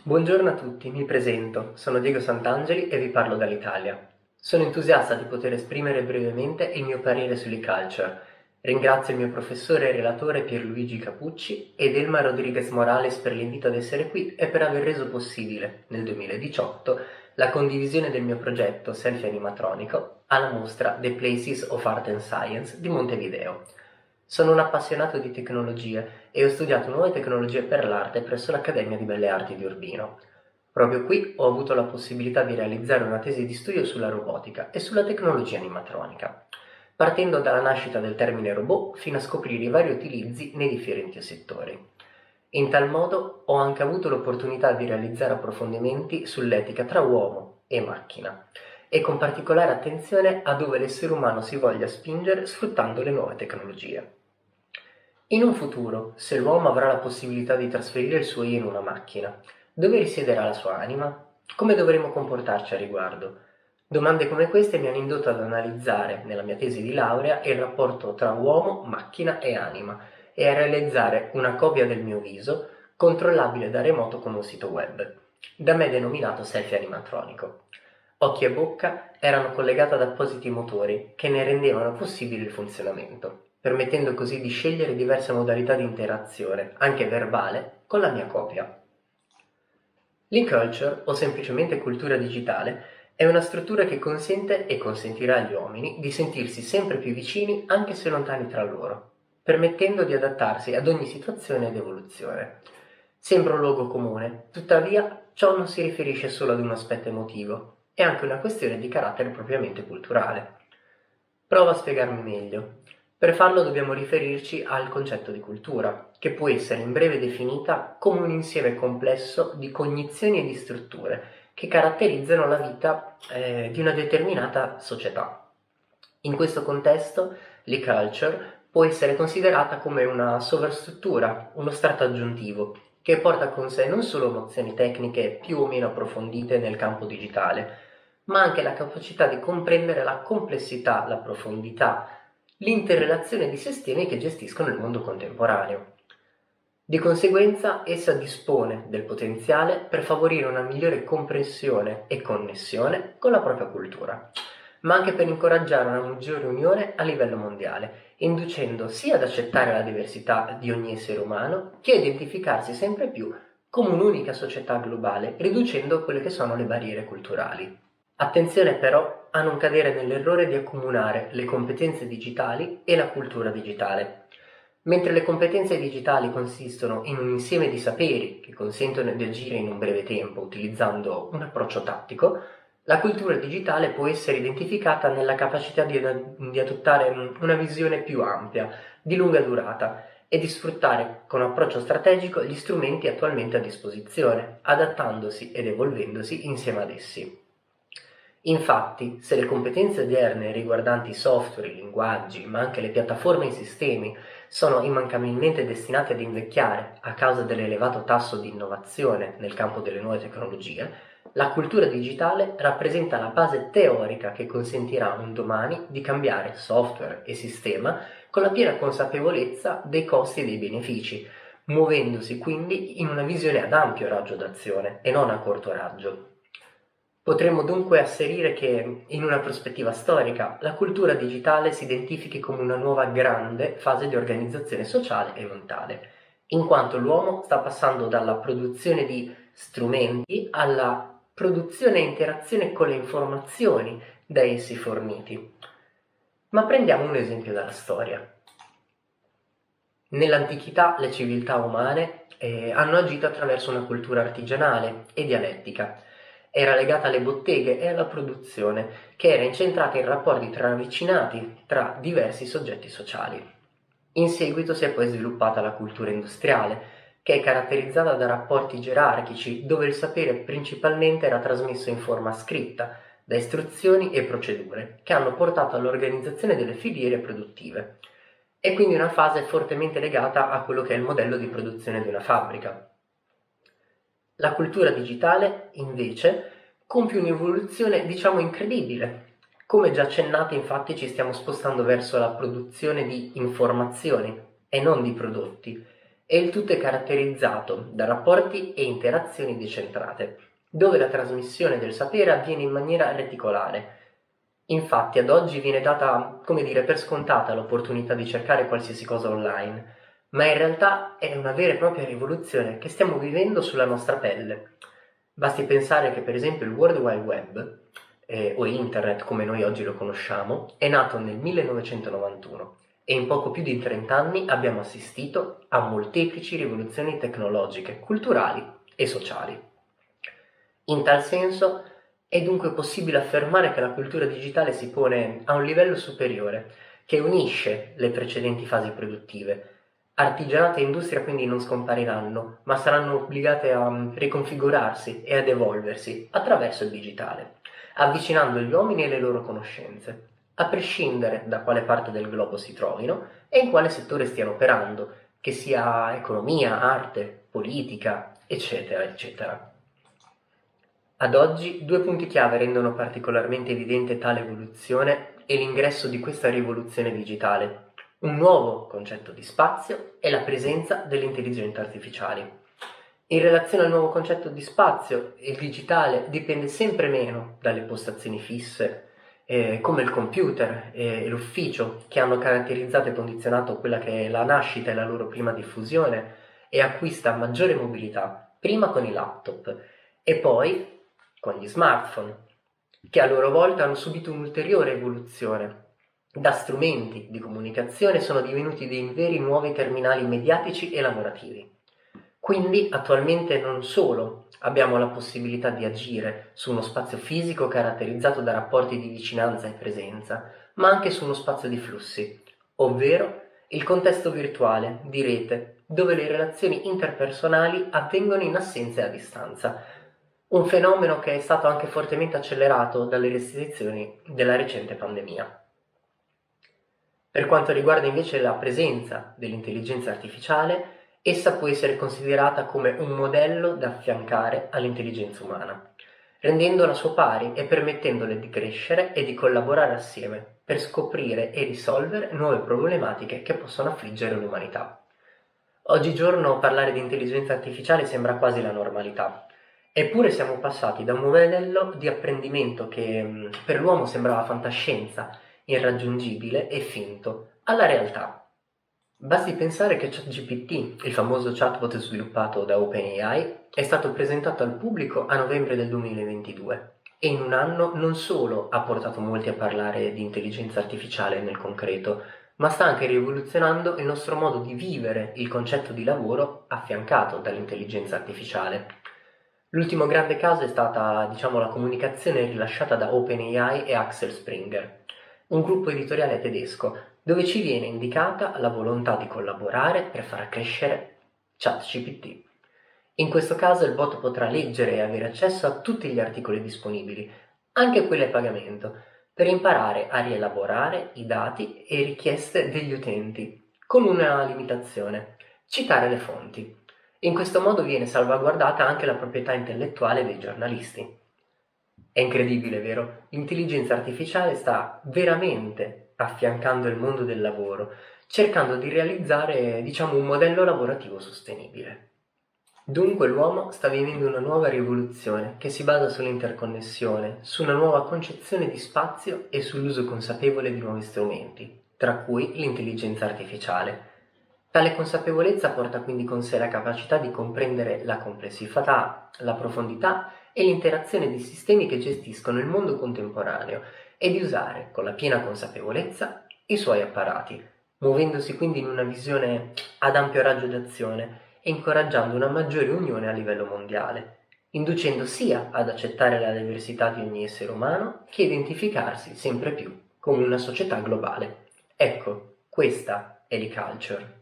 Buongiorno a tutti, mi presento, sono Diego Sant'Angeli e vi parlo dall'Italia. Sono entusiasta di poter esprimere brevemente il mio parere sull'e-culture. Ringrazio il mio professore e relatore Pierluigi Capucci ed Elma Rodriguez Morales per l'invito ad essere qui e per aver reso possibile, nel 2018, la condivisione del mio progetto Selfie Animatronico alla mostra The Places of Art and Science di Montevideo. Sono un appassionato di tecnologie e ho studiato nuove tecnologie per l'arte presso l'Accademia di Belle Arti di Urbino. Proprio qui ho avuto la possibilità di realizzare una tesi di studio sulla robotica e sulla tecnologia animatronica, partendo dalla nascita del termine robot fino a scoprire i vari utilizzi nei differenti settori. In tal modo ho anche avuto l'opportunità di realizzare approfondimenti sull'etica tra uomo e macchina, e con particolare attenzione a dove l'essere umano si voglia spingere sfruttando le nuove tecnologie. In un futuro, se l'uomo avrà la possibilità di trasferire il suo io in una macchina, dove risiederà la sua anima? Come dovremo comportarci a riguardo? Domande come queste mi hanno indotto ad analizzare, nella mia tesi di laurea, il rapporto tra uomo, macchina e anima e a realizzare una copia del mio viso, controllabile da remoto con un sito web, da me denominato selfie animatronico. Occhi e bocca erano collegate ad appositi motori che ne rendevano possibile il funzionamento, permettendo così di scegliere diverse modalità di interazione, anche verbale, con la mia copia. L'e-culture, o semplicemente cultura digitale, è una struttura che consente e consentirà agli uomini di sentirsi sempre più vicini anche se lontani tra loro, permettendo di adattarsi ad ogni situazione ed evoluzione. Sembra un luogo comune, tuttavia ciò non si riferisce solo ad un aspetto emotivo, è anche una questione di carattere propriamente culturale. Provo a spiegarmi meglio. Per farlo dobbiamo riferirci al concetto di cultura, che può essere in breve definita come un insieme complesso di cognizioni e di strutture che caratterizzano la vita di una determinata società. In questo contesto, l'e-culture può essere considerata come una sovrastruttura, uno strato aggiuntivo, che porta con sé non solo nozioni tecniche più o meno approfondite nel campo digitale, ma anche la capacità di comprendere la complessità, la profondità, l'interrelazione di sistemi che gestiscono il mondo contemporaneo. Di conseguenza, essa dispone del potenziale per favorire una migliore comprensione e connessione con la propria cultura, ma anche per incoraggiare una maggiore unione a livello mondiale, inducendo sia ad accettare la diversità di ogni essere umano, che a identificarsi sempre più come un'unica società globale, riducendo quelle che sono le barriere culturali. Attenzione però a non cadere nell'errore di accomunare le competenze digitali e la cultura digitale. Mentre le competenze digitali consistono in un insieme di saperi che consentono di agire in un breve tempo utilizzando un approccio tattico, la cultura digitale può essere identificata nella capacità di adottare una visione più ampia, di lunga durata, e di sfruttare con approccio strategico gli strumenti attualmente a disposizione, adattandosi ed evolvendosi insieme ad essi. Infatti, se le competenze odierne riguardanti i software, i linguaggi, ma anche le piattaforme e i sistemi sono immancabilmente destinate ad invecchiare a causa dell'elevato tasso di innovazione nel campo delle nuove tecnologie, la cultura digitale rappresenta la base teorica che consentirà un domani di cambiare software e sistema con la piena consapevolezza dei costi e dei benefici, muovendosi quindi in una visione ad ampio raggio d'azione e non a corto raggio. Potremmo dunque asserire che, in una prospettiva storica, la cultura digitale si identifichi come una nuova grande fase di organizzazione sociale e mentale, in quanto l'uomo sta passando dalla produzione di strumenti alla produzione e interazione con le informazioni da essi forniti. Ma prendiamo un esempio dalla storia. Nell'antichità le civiltà umane hanno agito attraverso una cultura artigianale e dialettica. Era legata alle botteghe e alla produzione, che era incentrata in rapporti ravvicinati tra diversi soggetti sociali. In seguito si è poi sviluppata la cultura industriale, che è caratterizzata da rapporti gerarchici, dove il sapere principalmente era trasmesso in forma scritta, da istruzioni e procedure, che hanno portato all'organizzazione delle filiere produttive. È quindi una fase fortemente legata a quello che è il modello di produzione di una fabbrica. La cultura digitale, invece, compie un'evoluzione, diciamo, incredibile. Come già accennato, infatti, ci stiamo spostando verso la produzione di informazioni e non di prodotti, e il tutto è caratterizzato da rapporti e interazioni decentrate, dove la trasmissione del sapere avviene in maniera reticolare. Infatti ad oggi viene data, come dire, per scontata l'opportunità di cercare qualsiasi cosa online, ma in realtà è una vera e propria rivoluzione che stiamo vivendo sulla nostra pelle. Basti pensare che per esempio il World Wide Web, o Internet come noi oggi lo conosciamo, è nato nel 1991 e in poco più di 30 anni abbiamo assistito a molteplici rivoluzioni tecnologiche, culturali e sociali. In tal senso è dunque possibile affermare che la cultura digitale si pone a un livello superiore, che unisce le precedenti fasi produttive. Artigianato e industria quindi non scompariranno, ma saranno obbligate a riconfigurarsi e ad evolversi attraverso il digitale, avvicinando gli uomini e le loro conoscenze, a prescindere da quale parte del globo si trovino e in quale settore stiano operando, che sia economia, arte, politica, eccetera, eccetera. Ad oggi, due punti chiave rendono particolarmente evidente tale evoluzione e l'ingresso di questa rivoluzione digitale: un nuovo concetto di spazio e la presenza delle intelligenze artificiali. In relazione al nuovo concetto di spazio, il digitale dipende sempre meno dalle postazioni fisse, come il computer e l'ufficio, che hanno caratterizzato e condizionato quella che è la nascita e la loro prima diffusione, e acquista maggiore mobilità, prima con i laptop e poi con gli smartphone, che a loro volta hanno subito un'ulteriore evoluzione. Da strumenti di comunicazione sono divenuti dei veri nuovi terminali mediatici e lavorativi. Quindi attualmente non solo abbiamo la possibilità di agire su uno spazio fisico caratterizzato da rapporti di vicinanza e presenza, ma anche su uno spazio di flussi, ovvero il contesto virtuale, di rete, dove le relazioni interpersonali avvengono in assenza e a distanza, un fenomeno che è stato anche fortemente accelerato dalle restrizioni della recente pandemia. Per quanto riguarda invece la presenza dell'intelligenza artificiale, essa può essere considerata come un modello da affiancare all'intelligenza umana, rendendola suo pari e permettendole di crescere e di collaborare assieme per scoprire e risolvere nuove problematiche che possono affliggere l'umanità. Oggigiorno parlare di intelligenza artificiale sembra quasi la normalità. Eppure siamo passati da un modello di apprendimento che per l'uomo sembrava fantascienza, irraggiungibile e finto, alla realtà. Basti pensare che ChatGPT, il famoso chatbot sviluppato da OpenAI, è stato presentato al pubblico a novembre del 2022 e in un anno non solo ha portato molti a parlare di intelligenza artificiale nel concreto, ma sta anche rivoluzionando il nostro modo di vivere il concetto di lavoro affiancato dall'intelligenza artificiale. L'ultimo grande caso è stata, la comunicazione rilasciata da OpenAI e Axel Springer, un gruppo editoriale tedesco, dove ci viene indicata la volontà di collaborare per far crescere ChatGPT. In questo caso il bot potrà leggere e avere accesso a tutti gli articoli disponibili, anche quelli a pagamento, per imparare a rielaborare i dati e richieste degli utenti, con una limitazione: citare le fonti. In questo modo viene salvaguardata anche la proprietà intellettuale dei giornalisti. È incredibile, vero? L'intelligenza artificiale sta veramente affiancando il mondo del lavoro, cercando di realizzare, un modello lavorativo sostenibile. Dunque l'uomo sta vivendo una nuova rivoluzione che si basa sull'interconnessione, su una nuova concezione di spazio e sull'uso consapevole di nuovi strumenti, tra cui l'intelligenza artificiale. Tale consapevolezza porta quindi con sé la capacità di comprendere la complessità, la profondità e l'interazione di sistemi che gestiscono il mondo contemporaneo e di usare, con la piena consapevolezza, i suoi apparati, muovendosi quindi in una visione ad ampio raggio d'azione e incoraggiando una maggiore unione a livello mondiale, inducendo sia ad accettare la diversità di ogni essere umano che identificarsi sempre più come una società globale. Ecco, questa è l'e-culture.